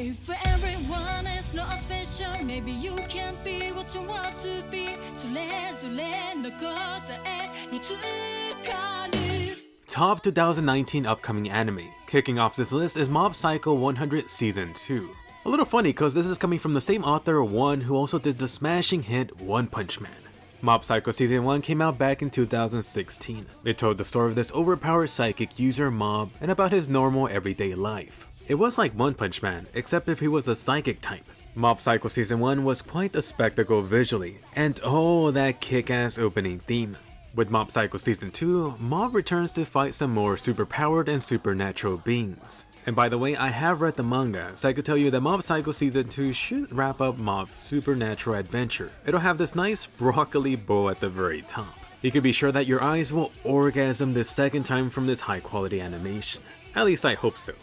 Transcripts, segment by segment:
life for everyone is not special. Maybe you can't be what you want to be. So let no kota e nitsukaru. Top 2019 upcoming anime. Kicking off this list is Mob Psycho 100 Season 2. A little funny cause this is coming from the same author One who also did the smashing hit One Punch Man. Mob Psycho Season 1 came out back in 2016. It told the story of this overpowered psychic user Mob and about his normal everyday life. It was like One Punch Man, except if he was a psychic type. Mob Psycho Season 1 was quite a spectacle visually, and oh, that kick-ass opening theme. With Mob Psycho Season 2, Mob returns to fight some more superpowered and supernatural beings. And by the way, I have read the manga, so I could tell you that Mob Psycho Season 2 should wrap up Mob's supernatural adventure. It'll have this nice broccoli bow at the very top. You can be sure that your eyes will orgasm the second time from this high quality animation. At least I hope so.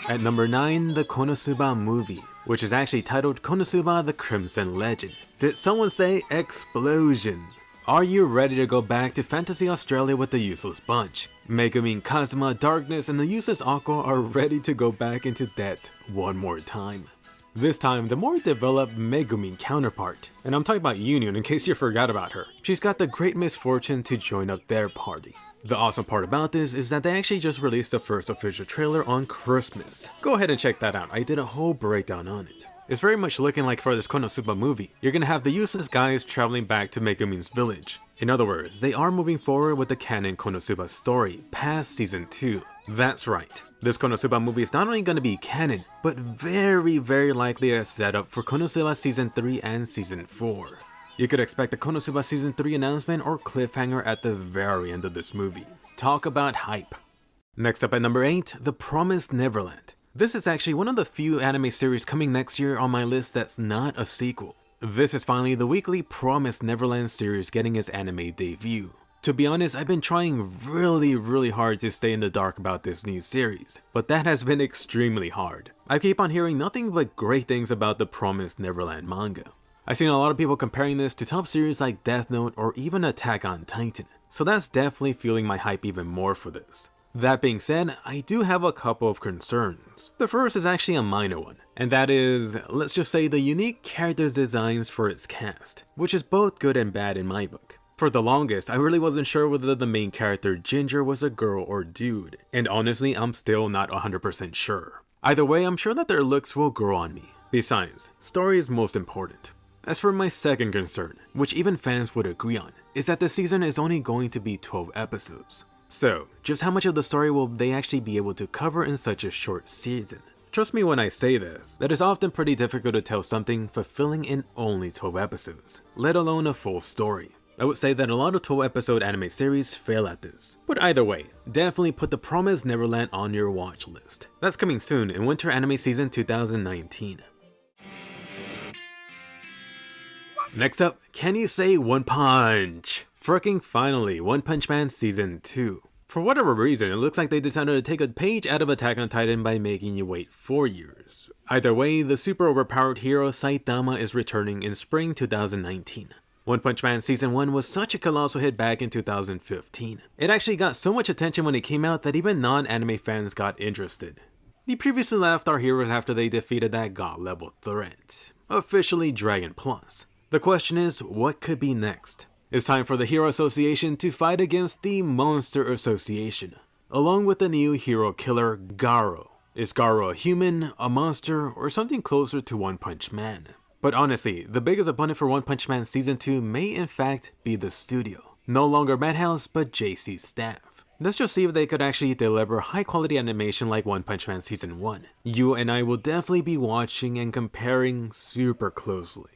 At number 9, the Konosuba movie, which is actually titled Konosuba the Crimson Legend. Did someone say explosion? Are you ready to go back to Fantasy Australia with the Useless Bunch? Megumin, Kazuma, Darkness, and the Useless Aqua are ready to go back into debt one more time. This time, the more developed Megumin counterpart, and I'm talking about Union in case you forgot about her. She's got the great misfortune to join up their party. The awesome part about this is that they actually just released the first official trailer on Christmas. Go ahead and check that out, I did a whole breakdown on it. It's very much looking like for this Konosuba movie, you're gonna have the useless guys traveling back to Megumin's village. In other words, they are moving forward with the canon Konosuba story past Season 2. That's right, this Konosuba movie is not only gonna be canon, but very likely a setup for Konosuba Season 3 and Season 4. You could expect the Konosuba Season 3 announcement or cliffhanger at the very end of this movie. Talk about hype. Next up at number 8, The Promised Neverland. This is actually one of the few anime series coming next year on my list that's not a sequel. This is finally the weekly Promised Neverland series getting its anime debut. To be honest, I've been trying really hard to stay in the dark about this new series, but that has been extremely hard. I keep on hearing nothing but great things about the Promised Neverland manga. I've seen a lot of people comparing this to top series like Death Note or even Attack on Titan, so that's definitely fueling my hype even more for this. That being said, I do have a couple of concerns. The first is actually a minor one, and that is, let's just say the unique character designs for its cast, which is both good and bad in my book. For the longest, I really wasn't sure whether the main character Ginger was a girl or dude, and honestly, I'm still not 100% sure. Either way, I'm sure that their looks will grow on me. Besides, story is most important. As for my second concern, which even fans would agree on, is that the season is only going to be 12 episodes. So, just how much of the story will they actually be able to cover in such a short season? Trust me when I say this, that it's often pretty difficult to tell something fulfilling in only 12 episodes, let alone a full story. I would say that a lot of 12 episode anime series fail at this. But either way, definitely put The Promised Neverland on your watch list. That's coming soon in Winter Anime Season 2019. Next up, can you say One Punch? Fricking finally, One Punch Man Season 2. For whatever reason, it looks like they decided to take a page out of Attack on Titan by making you wait 4 years. Either way, the super overpowered hero Saitama is returning in spring 2019. One Punch Man Season 1 was such a colossal hit back in 2015. It actually got so much attention when it came out that even non-anime fans got interested. We previously left our heroes after they defeated that god level threat, officially Dragon Plus. The question is, what could be next? It's time for the Hero Association to fight against the Monster Association, along with the new hero killer Garo. Is Garo a human, a monster, or something closer to One Punch Man? But honestly, the biggest opponent for One Punch Man Season 2 may in fact be the studio. No longer Madhouse, but JC's staff. Let's just see if they could actually deliver high quality animation like One Punch Man Season 1. You and I will definitely be watching and comparing super closely.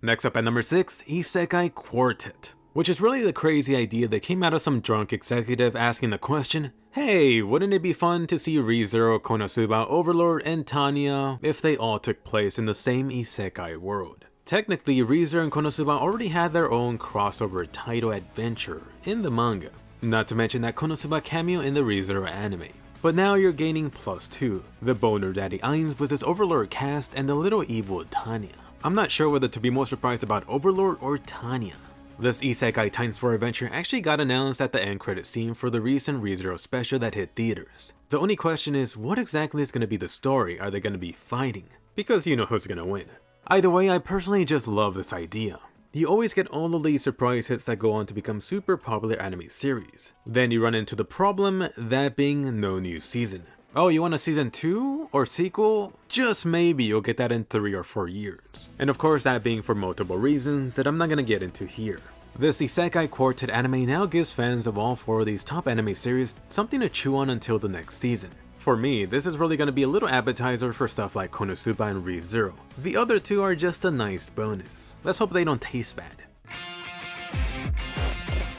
Next up at number 6, Isekai Quartet, which is really the crazy idea that came out of some drunk executive asking the question, hey, wouldn't it be fun to see ReZero, Konosuba, Overlord, and Tanya if they all took place in the same Isekai world? Technically, ReZero and Konosuba already had their own crossover title adventure in the manga, not to mention that Konosuba cameo in the ReZero anime. But now you're gaining +2, the Boner Daddy Ainz with its Overlord cast and the little evil Tanya. I'm not sure whether to be more surprised about Overlord or Tanya. This Isekai Times 4 adventure actually got announced at the end credit scene for the recent ReZero special that hit theaters. The only question is, what exactly is going to be the story? Are they going to be fighting? Because you know who's going to win. Either way, I personally just love this idea. You always get all the lead surprise hits that go on to become super popular anime series. Then you run into the problem, that being no new season. Oh, you want a season 2 or sequel? Just maybe you'll get that in 3 or 4 years. And of course that being for multiple reasons that I'm not gonna get into here. This Isekai Quartet anime now gives fans of all 4 of these top anime series something to chew on until the next season. For me, this is really gonna be a little appetizer for stuff like Konosuba and ReZero. The other 2 are just a nice bonus. Let's hope they don't taste bad.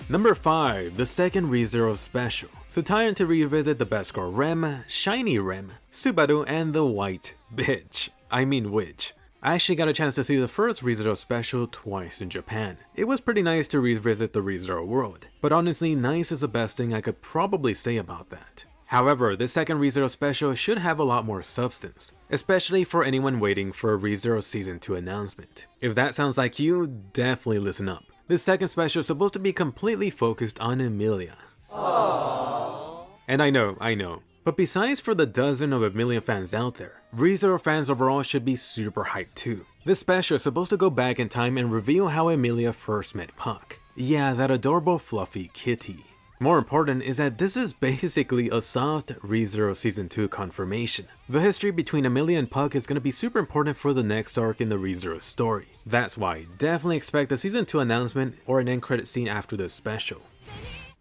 Number 5, the second ReZero special. So time to revisit the best girl Rem, Shiny Rem, Subaru, and the white bitch. I mean witch. I actually got a chance to see the first ReZero special twice in Japan. It was pretty nice to revisit the ReZero world, but honestly nice is the best thing I could probably say about that. However, the second ReZero special should have a lot more substance, especially for anyone waiting for a ReZero Season 2 announcement. If that sounds like you, definitely listen up. This second special is supposed to be completely focused on Emilia. Aww. And I know, but besides for the dozen of Emilia fans out there, ReZero fans overall should be super hyped too. This special is supposed to go back in time and reveal how Emilia first met Puck. Yeah, that adorable fluffy kitty. More important is that this is basically a soft ReZero Season 2 confirmation. The history between Emilia and Puck is going to be super important for the next arc in the ReZero story. That's why definitely expect a Season 2 announcement or an end credit scene after this special.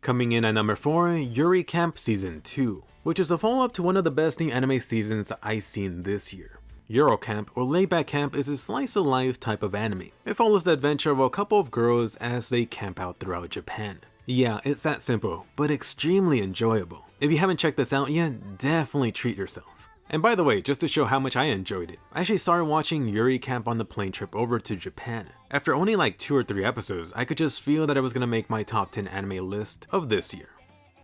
Coming in at number 4, Yuri Camp Season 2, which is a follow-up to one of the best new anime seasons I've seen this year. Yuri Camp, or Layback Camp, is a slice of life type of anime. It follows the adventure of a couple of girls as they camp out throughout Japan. Yeah, it's that simple, but extremely enjoyable. If you haven't checked this out yet, definitely treat yourself. And by the way, just to show how much I enjoyed it, I actually started watching Yuri Camp on the plane trip over to Japan. After only like 2 or 3 episodes, I could just feel that it was gonna make my top 10 anime list of this year.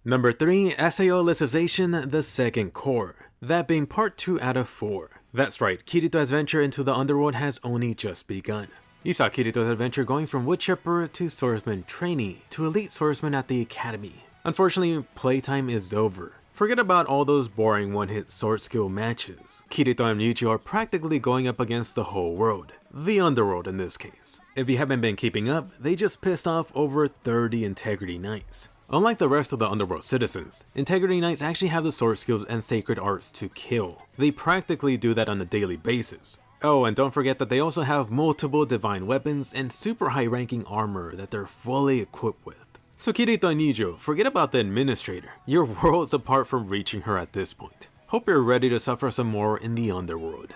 Number 3, Sao Alicization, the second core. That being part 2 out of 4. That's right, Kirito's adventure into the underworld has only just begun. You saw Kirito's adventure going from woodchipper to swordsman trainee to elite swordsman at the academy. Unfortunately, playtime is over. Forget about all those boring one-hit sword skill matches. Kirito and Ryuji are practically going up against the whole world. The underworld in this case. If you haven't been keeping up, they just pissed off over 30 Integrity Knights. Unlike the rest of the underworld citizens, Integrity Knights actually have the sword skills and sacred arts to kill. They practically do that on a daily basis. Oh, and don't forget that they also have multiple divine weapons and super high ranking armor that they're fully equipped with. So Kirito and Nijo, forget about the administrator. You're worlds apart from reaching her at this point. Hope you're ready to suffer some more in the underworld.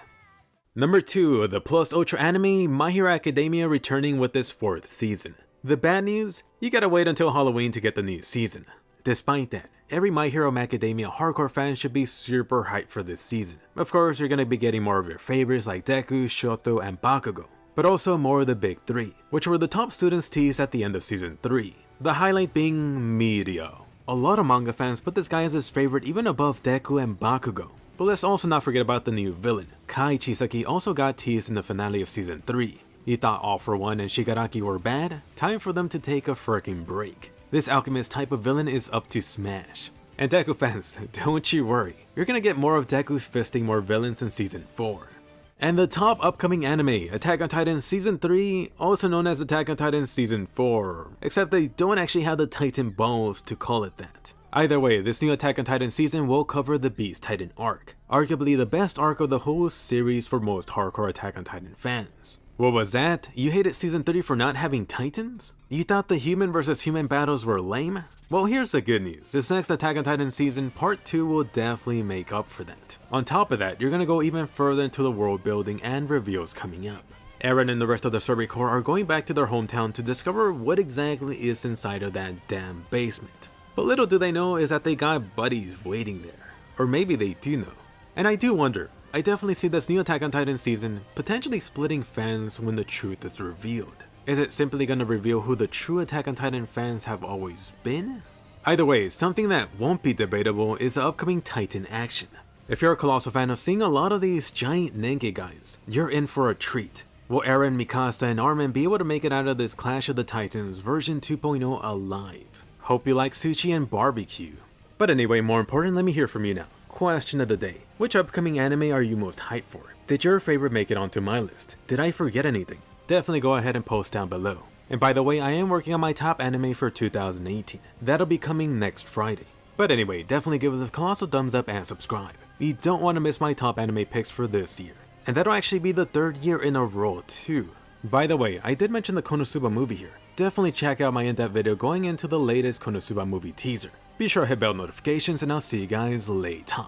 Number 2, the Plus Ultra anime, My Hero Academia returning with its 4th season. The bad news? You gotta wait until Halloween to get the new season. Despite that, every My Hero Academia hardcore fan should be super hyped for this season. Of course, you're gonna be getting more of your favorites like Deku, Shoto, and Bakugo, but also more of the big 3, which were the top students teased at the end of season 3. The highlight being Mirio. A lot of manga fans put this guy as his favorite even above Deku and Bakugo. But let's also not forget about the new villain. Kai Chisaki also got teased in the finale of season 3. You thought All For One and Shigaraki were bad? Time for them to take a freaking break. This alchemist type of villain is up to smash. And Deku fans, don't you worry. You're gonna get more of Deku fisting more villains in season 4. And the top upcoming anime, Attack on Titan Season 3, also known as Attack on Titan Season 4. Except they don't actually have the Titan balls to call it that. Either way, this new Attack on Titan season will cover the Beast Titan arc. Arguably the best arc of the whole series for most hardcore Attack on Titan fans. What was that? You hated season 3 for not having titans? You thought the human versus human battles were lame? Well, here's the good news. This next Attack on Titan season, part 2 will definitely make up for that. On top of that, you're gonna go even further into the world building and reveals coming up. Eren and the rest of the Survey Corps are going back to their hometown to discover what exactly is inside of that damn basement. But little do they know is that they got buddies waiting there. Or maybe they do know. And I do wonder, I definitely see this new Attack on Titan season potentially splitting fans when the truth is revealed. Is it simply gonna reveal who the true Attack on Titan fans have always been? Either way, something that won't be debatable is the upcoming Titan action. If you're a colossal fan of seeing a lot of these giant Nenge guys, you're in for a treat. Will Eren, Mikasa, and Armin be able to make it out of this Clash of the Titans version 2.0 alive? Hope you like sushi and barbecue. But anyway, more important, let me hear from you now. Question of the day. Which upcoming anime are you most hyped for? Did your favorite make it onto my list? Did I forget anything? Definitely go ahead and post down below. And by the way, I am working on my top anime for 2018. That'll be coming next Friday. But anyway, definitely give us a colossal thumbs up and subscribe. You don't want to miss my top anime picks for this year. And that'll actually be the 3rd year in a row too. By the way, I did mention the Konosuba movie here. Definitely check out my in-depth video going into the latest Konosuba movie teaser. Be sure to hit bell notifications and I'll see you guys later.